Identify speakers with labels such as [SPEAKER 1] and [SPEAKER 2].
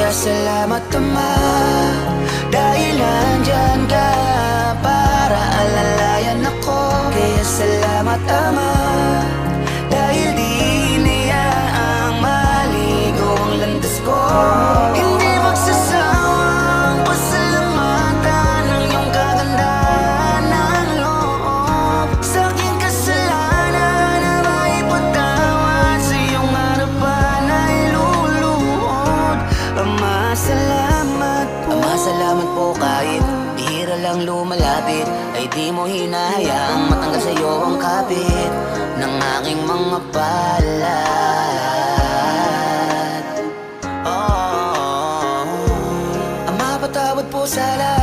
[SPEAKER 1] Kaya salamat Ama, dahil nandyan ka para alalayan ako. Kaya salamat Ama, dahil di hinayaang maligo ang landas ko. Hindi magsasawang pasalamatan ang iyong kagandahan ng loob. Sa aking kasalanan na maipatawad, sa iyong harapan ay luluhod. Ama, salamat po. Ama, salamat po kahit bihira lang lumalapit, ay di mo hinahayaang matanggal sa'yo ang kapit ng aking mga palad. Oh, Ama, patawad po sa lahat